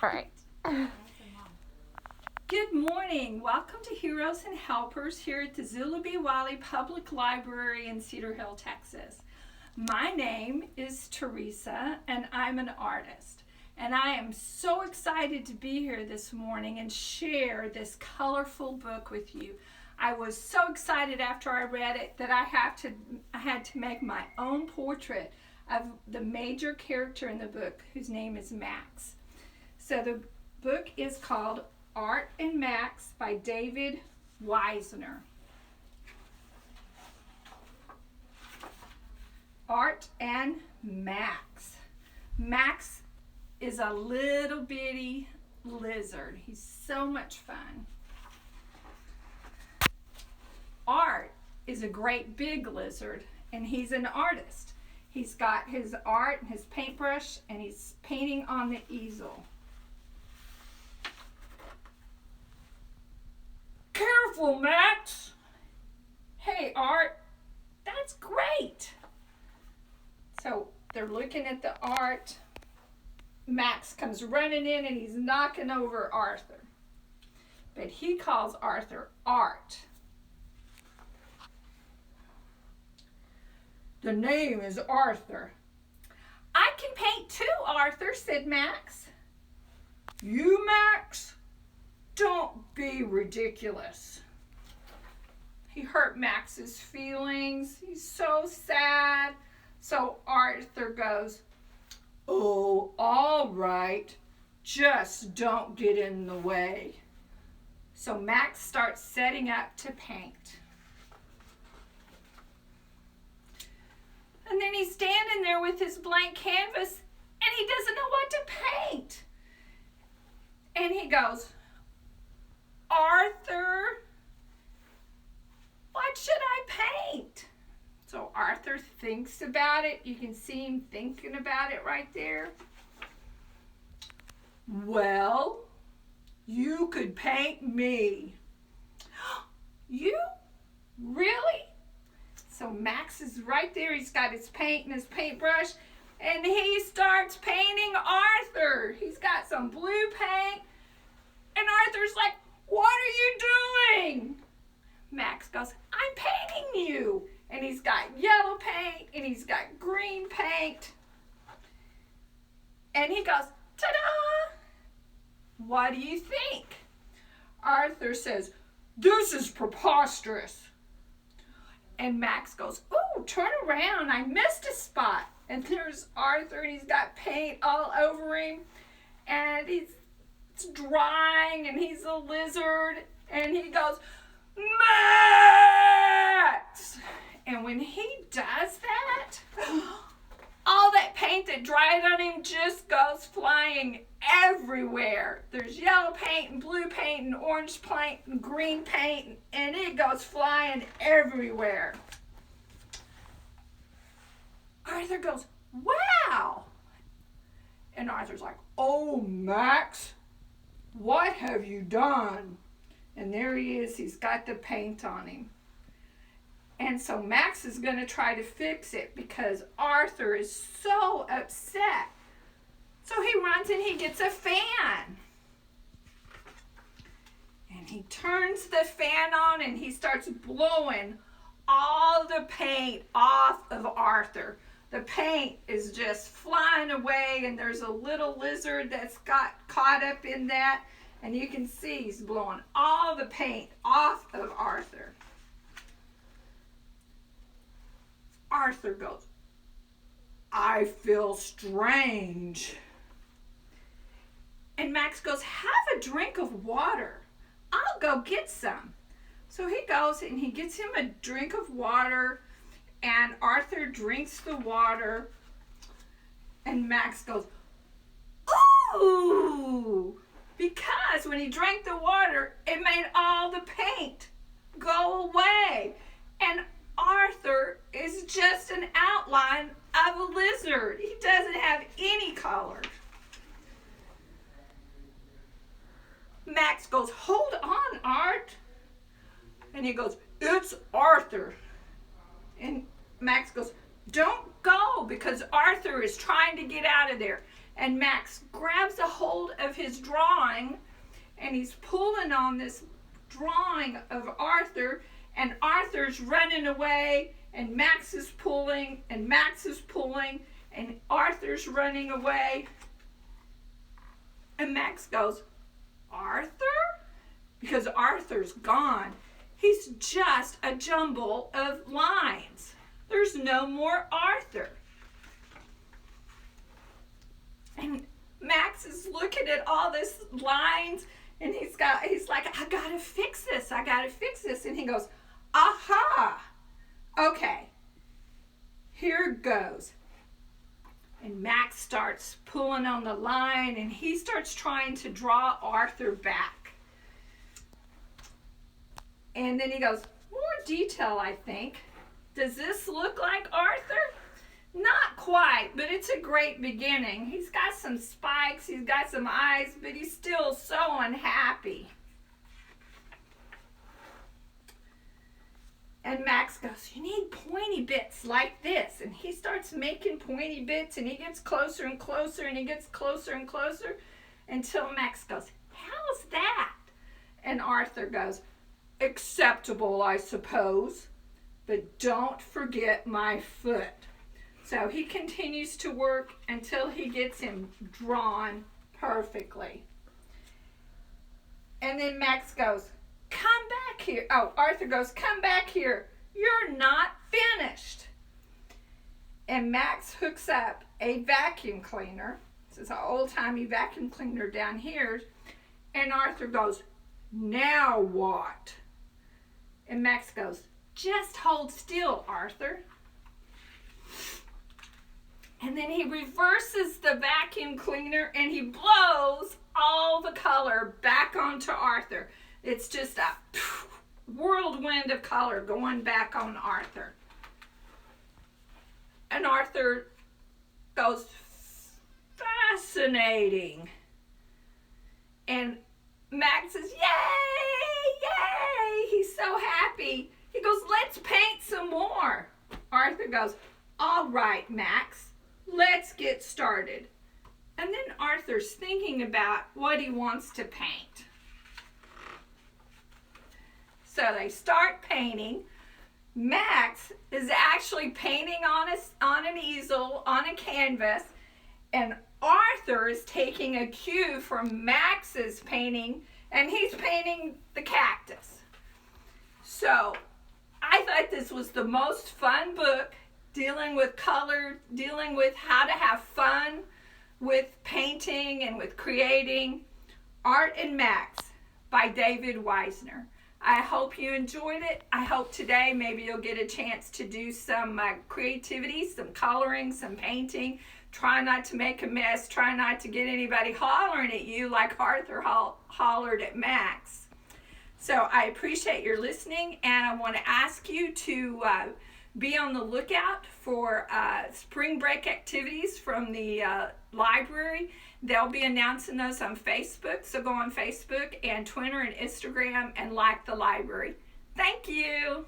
All right. Good morning. Welcome to Heroes and Helpers here at the Zulu B. Wiley Public Library in Cedar Hill, Texas. My name is Theresa, and I'm an artist. And I am so excited to be here this morning and share this colorful book with you. I was so excited after I read it that I had to make my own portrait of the major character in the book, whose name is Max. So the book is called Art and Max by David Wiesner. Art and Max. Max is a little bitty lizard. He's so much fun. Art is a great big lizard, and he's an artist. He's got his art and his paintbrush, and he's painting on the easel. Careful, Max! Hey, Art, that's great! So they're looking at the art. Max comes running in and he's knocking over Arthur. But he calls Arthur Art. The name is Arthur. I can paint too, Arthur, said Max. You, Max? Don't be ridiculous. He hurt Max's feelings. He's so sad. So Arthur goes, oh, all right. Just don't get in the way. So Max starts setting up to paint. And then he's standing there with his blank canvas and he doesn't know what to paint. And he goes, Arthur, what should I paint? So Arthur thinks about it. You can see him thinking about it right there. Well, you could paint me. You? Really? So Max is right there. He's got his paint and his paintbrush, and he starts painting Arthur. He's got some blue paint, and Arthur's like, what are you doing? Max goes, I'm painting you. And he's got yellow paint, and he's got green paint. And he goes, ta-da! What do you think? Arthur says, this is preposterous. And Max goes, ooh, turn around, I missed a spot. And there's Arthur, and he's got paint all over him. And it's drying, and he's a lizard. And he goes, Max! And when he does that, all that paint that dried on him just goes flying everywhere. There's yellow paint and blue paint and orange paint and green paint, and it goes flying everywhere. Arthur goes, wow! And Arthur's like, oh, Max, what have you done? And there he is. He's got the paint on him. And so Max is going to try to fix it because Arthur is so upset. So he runs and he gets a fan. And he turns the fan on and he starts blowing all the paint off of Arthur. The paint is just flying away, and there's a little lizard that's got caught up in that. And you can see he's blowing all the paint off of Arthur. Arthur goes, I feel strange. And Max goes, have a drink of water. I'll go get some. So he goes and he gets him a drink of water, and Arthur drinks the water, and Max goes, ooh! Because when he drank the water, it made all the paint go away. And Arthur is just an outline of a lizard. He doesn't have any color. Max goes, hold on, Art. And he goes, it's Arthur. And Max goes, don't go, because Arthur is trying to get out of there. And Max grabs a hold of his drawing, and he's pulling on this drawing of Arthur, and Arthur's running away, and Max is pulling, and Max is pulling, and Arthur's running away. And Max goes, Arthur? Because Arthur's gone. He's just a jumble of lines. There's no more Arthur. And Max is looking at all these lines, and he's like, I gotta fix this. And he goes, aha, okay, here it goes. And Max starts pulling on the line, and he starts trying to draw Arthur back. And then he goes, more detail, I think. Does this look like Arthur? Not quite, but it's a great beginning. He's got some spikes, he's got some eyes, but he's still so unhappy. And Max goes, you need pointy bits like this. And he starts making pointy bits, and he gets closer and closer, and he gets closer and closer, until Max goes, how's that? And Arthur goes, acceptable, I suppose, but don't forget my foot. So he continues to work until he gets him drawn perfectly. And then Max goes, come back here. Oh, Arthur goes, come back here. You're not finished. And Max hooks up a vacuum cleaner. This is an old-timey vacuum cleaner down here. And Arthur goes, now what? And Max goes, just hold still, Arthur. And then he reverses the vacuum cleaner, and he blows all the color back onto Arthur. It's just a whirlwind of color going back on Arthur. And Arthur goes, fascinating. And Max says, yay, yay. He's so happy. He goes, let's paint some more. Arthur goes, all right, Max, let's get started. And then Arthur's thinking about what he wants to paint. So they start painting. Max is actually painting on an easel, on a canvas, and Arthur is taking a cue from Max's painting, and he's painting the cactus. So I thought this was the most fun book, dealing with color, dealing with how to have fun with painting and with creating. Art and Max by David Wiesner. I hope you enjoyed it. I hope today maybe you'll get a chance to do some creativity, some coloring, some painting. Try not to make a mess. Try not to get anybody hollering at you like Arthur hollered at Max. So I appreciate your listening, and I want to ask you to be on the lookout for spring break activities from the library. They'll be announcing those on Facebook, so go on Facebook and Twitter and Instagram and like the library. Thank you.